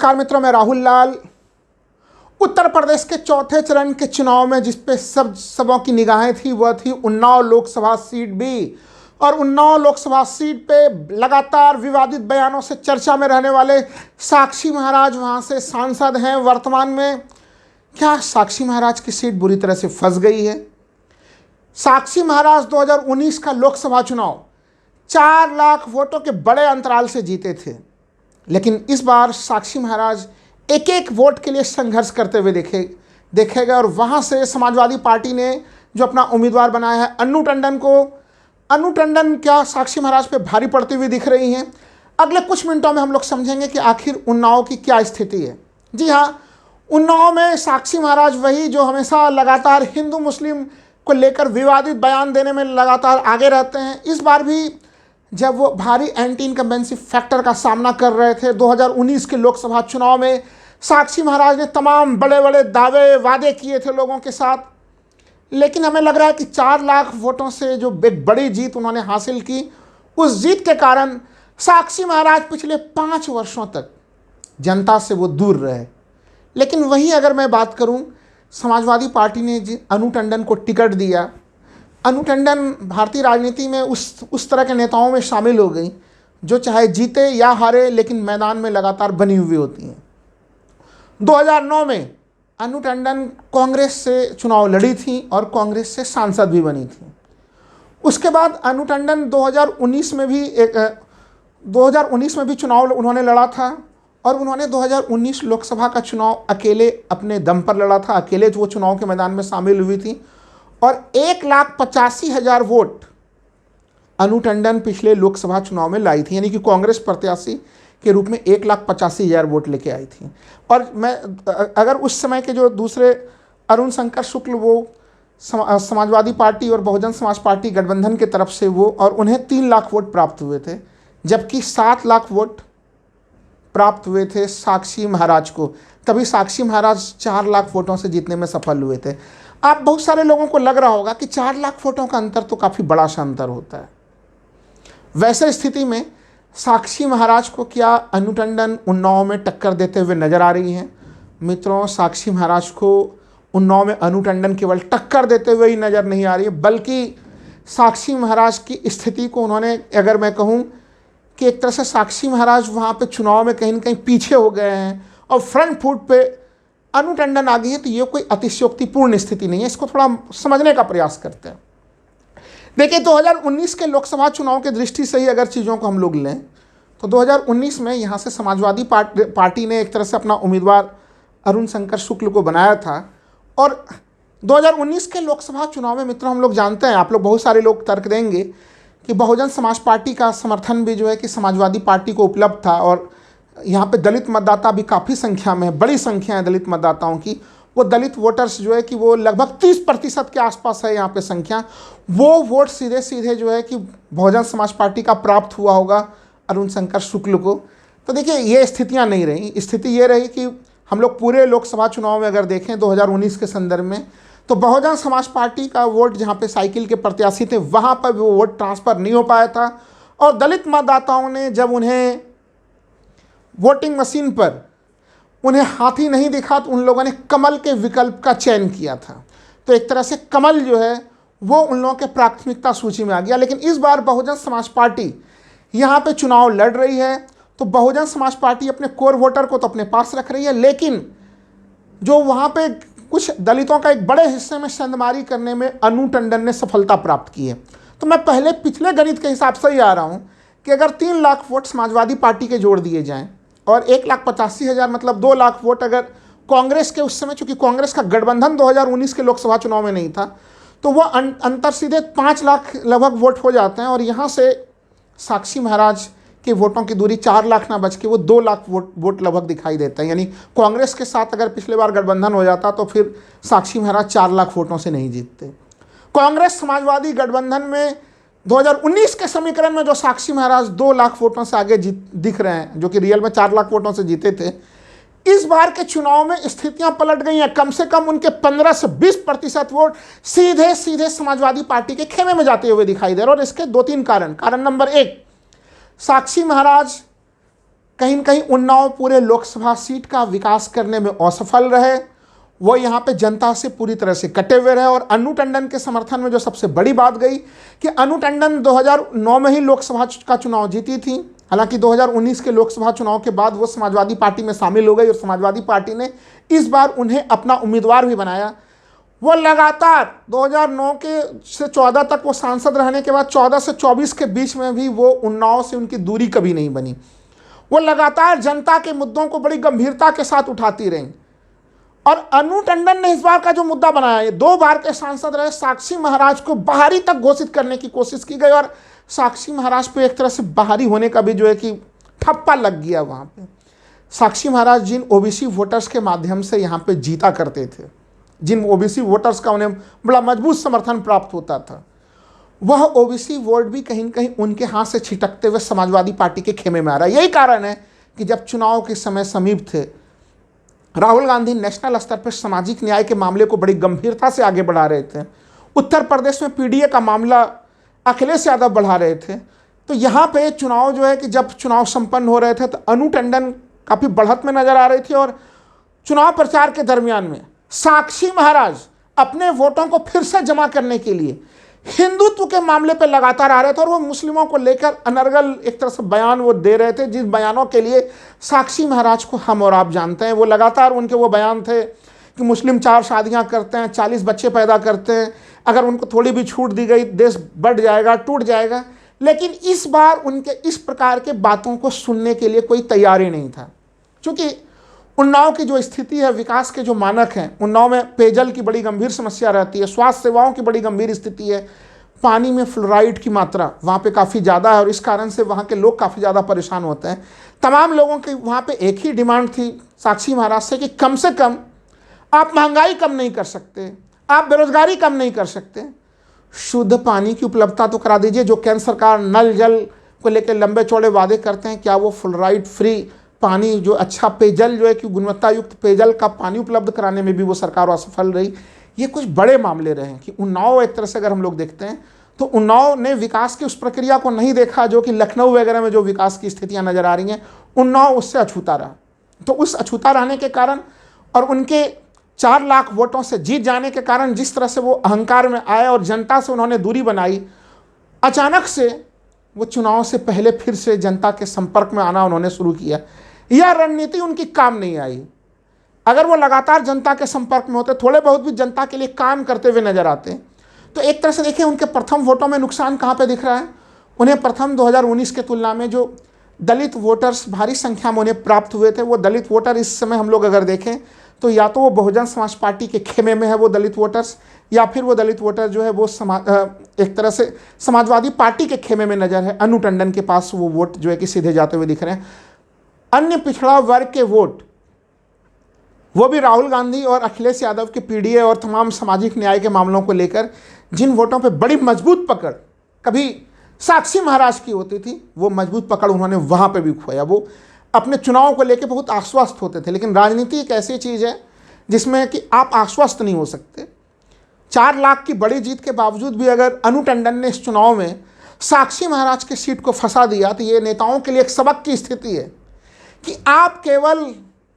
नमस्कार मित्रों, मैं राहुल लाल। उत्तर प्रदेश के चौथे चरण के चुनाव में जिस पे सबों की निगाहें थी वह थी उन्नाव लोकसभा सीट भी। और उन्नाव लोकसभा सीट पे लगातार विवादित बयानों से चर्चा में रहने वाले साक्षी महाराज वहां से सांसद हैं वर्तमान में। क्या साक्षी महाराज की सीट बुरी तरह से फंस गई है? साक्षी महाराज 2019 का लोकसभा चुनाव 4 लाख वोटों के बड़े अंतराल से जीते थे, लेकिन इस बार साक्षी महाराज एक एक वोट के लिए संघर्ष करते हुए देखे गए। और वहाँ से समाजवादी पार्टी ने जो अपना उम्मीदवार बनाया है अनु टंडन क्या साक्षी महाराज पे भारी पड़ती हुई दिख रही हैं। अगले कुछ मिनटों में हम लोग समझेंगे कि आखिर उन्नाव की क्या स्थिति है। जी हाँ, उन्नाव में साक्षी महाराज वही जो हमेशा लगातार हिंदू मुस्लिम को लेकर विवादित बयान देने में लगातार आगे रहते हैं। इस बार भी जब वो भारी एंटी इनकम्बेंसी फैक्टर का सामना कर रहे थे 2019 के लोकसभा चुनाव में, साक्षी महाराज ने तमाम बड़े बड़े दावे वादे किए थे लोगों के साथ। लेकिन हमें लग रहा है कि 4 लाख वोटों से जो एक बड़ी जीत उन्होंने हासिल की, उस जीत के कारण साक्षी महाराज पिछले 5 वर्षों तक जनता से वो दूर रहे। लेकिन वहीं अगर मैं बात करूं, समाजवादी पार्टी ने अनु टंडन को टिकट दिया। अनु टंडन भारतीय राजनीति में उस तरह के नेताओं में शामिल हो गई जो चाहे जीते या हारे लेकिन मैदान में लगातार बनी हुई होती हैं। 2009 में अनु टंडन कांग्रेस से चुनाव लड़ी थी और कांग्रेस से सांसद भी बनी थी। उसके बाद अनु टंडन 2019 में भी चुनाव उन्होंने लड़ा था और उन्होंने 2019 लोकसभा का चुनाव अकेले अपने दम पर लड़ा था। अकेले वो चुनाव के मैदान में शामिल हुई थी और 1,85,000 वोट अनु टंडन पिछले लोकसभा चुनाव में लाई थी, यानी कि कांग्रेस प्रत्याशी के रूप में 1,85,000 वोट लेके आई थी। और मैं अगर उस समय के जो दूसरे अरुण शंकर शुक्ल वो समाजवादी पार्टी और बहुजन समाज पार्टी गठबंधन की तरफ से वो, और उन्हें 3 लाख वोट प्राप्त हुए थे, जबकि 7 लाख वोट प्राप्त हुए थे साक्षी महाराज को। तभी साक्षी महाराज 4 लाख वोटों से जीतने में सफल हुए थे। आप बहुत सारे लोगों को लग रहा होगा कि 4 लाख वोटों का अंतर तो काफ़ी बड़ा सा अंतर होता है। वैसे स्थिति में साक्षी महाराज को क्या अनु टंडन उन्नाव में टक्कर देते हुए नजर आ रही हैं? मित्रों, साक्षी महाराज को उन्नाव में अनु टंडन केवल टक्कर देते हुए ही नज़र नहीं आ रही है, बल्कि साक्षी महाराज की स्थिति को उन्होंने, अगर मैं कहूँ कि एक तरह से साक्षी महाराज वहाँ पे चुनाव में कहीं न कहीं पीछे हो गए हैं और फ्रंट फुट पे अनु टंडन आ गई है, तो ये कोई अतिशयोक्तिपूर्ण स्थिति नहीं है। इसको थोड़ा समझने का प्रयास करते हैं। देखिए, 2019 के लोकसभा चुनाव की दृष्टि से ही अगर चीज़ों को हम लोग लें तो 2019 में यहाँ से समाजवादी पार्टी ने एक तरह से अपना उम्मीदवार अरुण शंकर शुक्ल को बनाया था। और 2019 के लोकसभा चुनाव में मित्रों, हम लोग जानते हैं, आप लोग बहुत सारे लोग तर्क देंगे कि बहुजन समाज पार्टी का समर्थन भी जो है कि समाजवादी पार्टी को उपलब्ध था और यहाँ पे दलित मतदाता भी काफ़ी संख्या में है, बड़ी संख्या है दलित मतदाताओं की। वो दलित वोटर्स जो है कि वो लगभग 30% के आसपास है यहाँ पे संख्या। वो वोट सीधे सीधे जो है कि बहुजन समाज पार्टी का प्राप्त हुआ होगा अरुण शंकर शुक्ल को। तो देखिए, ये स्थितियाँ नहीं रही। स्थिति ये रही कि हम लोग पूरे लोकसभा चुनाव में अगर देखें 2019 के संदर्भ में, तो बहुजन समाज पार्टी का वोट जहाँ पे साइकिल के प्रत्याशी थे वहाँ पर वो वोट ट्रांसफ़र नहीं हो पाया था। और दलित मतदाताओं ने जब उन्हें वोटिंग मशीन पर उन्हें हाथी नहीं दिखा तो उन लोगों ने कमल के विकल्प का चयन किया था। तो एक तरह से कमल जो है वो उन लोगों के प्राथमिकता सूची में आ गया। लेकिन इस बार बहुजन समाज पार्टी यहाँ पे चुनाव लड़ रही है, तो बहुजन समाज पार्टी अपने कोर वोटर को तो अपने पास रख रही है, लेकिन जो वहाँ पे कुछ दलितों का एक बड़े हिस्से में संदमारी करने में अनु टंडन ने सफलता प्राप्त की है। तो मैं पिछले गणित के हिसाब से ही आ रहा हूँ कि अगर 3 लाख वोट समाजवादी पार्टी के जोड़ दिए जाएँ और 1,85,000 मतलब 2 लाख वोट अगर कांग्रेस के उस समय, चूंकि कांग्रेस का गठबंधन 2019 के लोकसभा चुनाव में नहीं था, तो वो अंतर सीधे 5 लाख लगभग वोट हो जाते हैं। और यहाँ से साक्षी महाराज के वोटों की दूरी 4 लाख ना बच के वो 2 लाख वोट लगभग दिखाई देता है। यानी कांग्रेस के साथ अगर पिछले बार गठबंधन हो जाता तो फिर साक्षी महाराज 4 लाख वोटों से नहीं जीतते। कांग्रेस समाजवादी गठबंधन में 2019 के समीकरण में जो साक्षी महाराज 2 लाख वोटों से आगे दिख रहे हैं, जो कि रियल में 4 लाख वोटों से जीते थे, इस बार के चुनाव में स्थितियां पलट गई हैं। कम से कम उनके 15 से 20% वोट सीधे सीधे समाजवादी पार्टी के खेमे में जाते हुए दिखाई दे रहे हैं। और इसके 2-3 कारण नंबर 1, साक्षी महाराज कहीं न कहीं उन्नाव पूरे लोकसभा सीट का विकास करने में असफल रहे। वो यहाँ पे जनता से पूरी तरह से कटे हुए रहे। और अनु टंडन के समर्थन में जो सबसे बड़ी बात गई कि अनु टंडन 2009 में ही लोकसभा का चुनाव जीती थी। हालांकि 2019 के लोकसभा चुनाव के बाद वो समाजवादी पार्टी में शामिल हो गई और समाजवादी पार्टी ने इस बार उन्हें अपना उम्मीदवार भी बनाया। वो लगातार 2009 के से 14 तक वो सांसद रहने के बाद 14 से 24 के बीच में भी वो उन्नाव से उनकी दूरी कभी नहीं बनी। वो लगातार जनता के मुद्दों को बड़ी गंभीरता के साथ उठाती रहीं। और अनु टंडन ने इस बार का जो मुद्दा बनाया, ये 2 बार के सांसद रहे साक्षी महाराज को बाहरी तक घोषित करने की कोशिश की गई और साक्षी महाराज पे एक तरह से बाहरी होने का भी जो है कि ठप्पा लग गया। वहाँ पे साक्षी महाराज जिन ओबीसी वोटर्स के माध्यम से यहाँ पे जीता करते थे, जिन ओबीसी वोटर्स का उन्हें बड़ा मजबूत समर्थन प्राप्त होता था, वह ओबीसी वोट भी कहीं न कहीं उनके हाथ से छिटकते हुए समाजवादी पार्टी के खेमे में आ रहा है। यही कारण है कि जब चुनाव के समय समीप थे, राहुल गांधी नेशनल स्तर पर सामाजिक न्याय के मामले को बड़ी गंभीरता से आगे बढ़ा रहे थे। उत्तर प्रदेश में पीडीए का मामला अखिलेश यादव बढ़ा रहे थे। तो यहाँ पे चुनाव जो है कि जब चुनाव संपन्न हो रहे थे तो अनु टंडन काफ़ी बढ़त में नजर आ रही थी और चुनाव प्रचार के दरमियान में साक्षी महाराज अपने वोटों को फिर से जमा करने के लिए हिंदुत्व के मामले पर लगातार आ रहे थे और वो मुस्लिमों को लेकर अनर्गल एक तरह से बयान वो दे रहे थे, जिस बयानों के लिए साक्षी महाराज को हम और आप जानते हैं। वो लगातार उनके वो बयान थे कि मुस्लिम 4 शादियां करते हैं, 40 बच्चे पैदा करते हैं, अगर उनको थोड़ी भी छूट दी गई देश बढ़ जाएगा, टूट जाएगा। लेकिन इस बार उनके इस प्रकार के बातों को सुनने के लिए कोई तैयार ही नहीं था, क्योंकि उन्नाव की जो स्थिति है, विकास के जो मानक हैं, उन्नाव में पेयजल की बड़ी गंभीर समस्या रहती है, स्वास्थ्य सेवाओं की बड़ी गंभीर स्थिति है, पानी में फ्लोराइड की मात्रा वहाँ पे काफ़ी ज़्यादा है और इस कारण से वहाँ के लोग काफ़ी ज़्यादा परेशान होते हैं। तमाम लोगों की वहाँ पे एक ही डिमांड थी साक्षी महाराज से कम आप महंगाई कम नहीं कर सकते, आप बेरोजगारी कम नहीं कर सकते, शुद्ध पानी की उपलब्धता तो करा दीजिए। जो केंद्र सरकार नल जल को लेकर लंबे चौड़े वादे करते हैं, क्या वो फ्लोराइड फ्री पानी, जो अच्छा पेयजल जो है कि गुणवत्ता युक्त पेयजल का पानी उपलब्ध कराने में भी वो सरकार असफल रही। ये कुछ बड़े मामले रहे कि उन्नाव एक तरह से अगर हम लोग देखते हैं तो उन्नाव ने विकास की उस प्रक्रिया को नहीं देखा जो कि लखनऊ वगैरह में जो विकास की स्थितियां नजर आ रही हैं, उन्नाव उससे अछूता रहा। तो उस अछूता रहने के कारण और उनके 4 लाख वोटों से जीत जाने के कारण जिस तरह से वो अहंकार में आए और जनता से उन्होंने दूरी बनाई, अचानक से वो चुनाव से पहले फिर से जनता के संपर्क में आना उन्होंने शुरू किया। यह रणनीति उनकी काम नहीं आई। अगर वो लगातार जनता के संपर्क में होते, थोड़े बहुत भी जनता के लिए काम करते हुए नजर आते, तो एक तरह से देखिए उनके प्रथम वोटों में नुकसान कहाँ पे दिख रहा है। उन्हें प्रथम 2019 के तुलना में जो दलित वोटर्स भारी संख्या में उन्हें प्राप्त हुए थे, वो दलित वोटर इस समय हम लोग अगर देखें तो या तो वो बहुजन समाज पार्टी के खेमे में है वो दलित वोटर्स, या फिर वो दलित वोटर जो है वो एक तरह से समाजवादी पार्टी के खेमे में नजर है। अनु टंडन के पास वो वोट जो है कि सीधे जाते हुए दिख रहे हैं। अन्य पिछड़ा वर्ग के वोट वो भी राहुल गांधी और अखिलेश यादव के पीडीए और तमाम सामाजिक न्याय के मामलों को लेकर जिन वोटों पे बड़ी मजबूत पकड़ कभी साक्षी महाराज की होती थी, वो मजबूत पकड़ उन्होंने वहाँ पे भी खोया। वो अपने चुनाव को लेकर बहुत आश्वस्त होते थे, लेकिन राजनीति एक ऐसी चीज़ है जिसमें कि आप आश्वस्त नहीं हो सकते। 4 लाख की बड़ी जीत के बावजूद भी अगर अनु टंडन ने इस चुनाव में साक्षी महाराज की सीट को फंसा दिया तो ये नेताओं के लिए एक सबक की स्थिति है कि आप केवल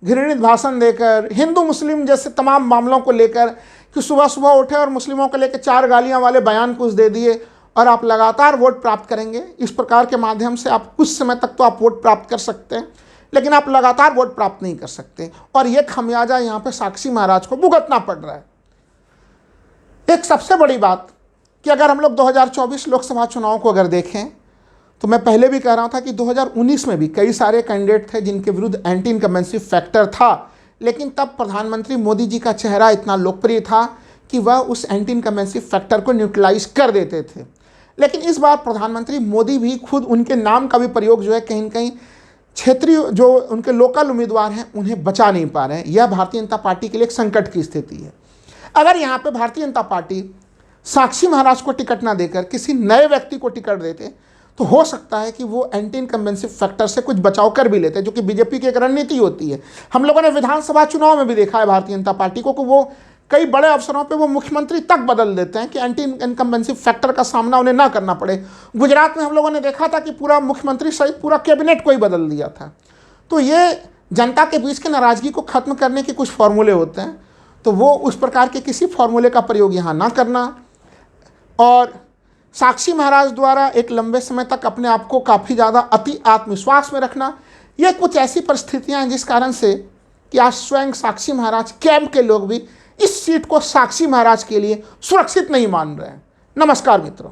घृणित भाषण देकर, हिंदू मुस्लिम जैसे तमाम मामलों को लेकर कि सुबह सुबह उठे और मुस्लिमों को लेकर 4 गालियां वाले बयान कुछ दे दिए और आप लगातार वोट प्राप्त करेंगे। इस प्रकार के माध्यम से आप कुछ समय तक तो आप वोट प्राप्त कर सकते हैं, लेकिन आप लगातार वोट प्राप्त नहीं कर सकते और ये खमियाजा यहाँ पे साक्षी महाराज को भुगतना पड़ रहा है। एक सबसे बड़ी बात कि अगर हम लोग 2024 लोकसभा चुनाव को अगर देखें तो मैं पहले भी कह रहा था कि 2019 में भी कई सारे कैंडिडेट थे जिनके विरुद्ध एंटी इनकम्बेंसी फैक्टर था, लेकिन तब प्रधानमंत्री मोदी जी का चेहरा इतना लोकप्रिय था कि वह उस एंटी इनकम्बेंसी फैक्टर को न्यूट्रलाइज कर देते थे। लेकिन इस बार प्रधानमंत्री मोदी भी खुद उनके नाम का भी प्रयोग जो है कहीं न कहीं क्षेत्रीय जो उनके लोकल उम्मीदवार हैं उन्हें बचा नहीं पा रहे हैं। यह भारतीय जनता पार्टी के लिए एक संकट की स्थिति है। अगर यहाँ पर भारतीय जनता पार्टी साक्षी महाराज को टिकट ना देकर किसी नए व्यक्ति को टिकट देते तो हो सकता है कि वो एंटी इनकम्बेंसी फैक्टर से कुछ बचाव कर भी लेते हैं, जो कि बीजेपी की एक रणनीति होती है। हम लोगों ने विधानसभा चुनाव में भी देखा है भारतीय जनता पार्टी को कि वो कई बड़े अवसरों पे वो मुख्यमंत्री तक बदल देते हैं कि एंटी इनकम्बेंसी फैक्टर का सामना उन्हें ना करना पड़े। गुजरात में हम लोगों ने देखा था कि पूरा मुख्यमंत्री सहित पूरा कैबिनेट को ही बदल दिया था। तो ये जनता के बीच की नाराज़गी को ख़त्म करने के कुछ फॉर्मूले होते हैं, तो वो उस प्रकार के किसी फॉर्मूले का प्रयोग यहाँ ना करना। और साक्षी महाराज द्वारा एक लंबे समय तक अपने आप को काफ़ी ज़्यादा अति आत्मविश्वास में रखना, ये कुछ ऐसी परिस्थितियाँ हैं जिस कारण से कि आज स्वयं साक्षी महाराज कैंप के लोग भी इस सीट को साक्षी महाराज के लिए सुरक्षित नहीं मान रहे हैं। नमस्कार मित्रों।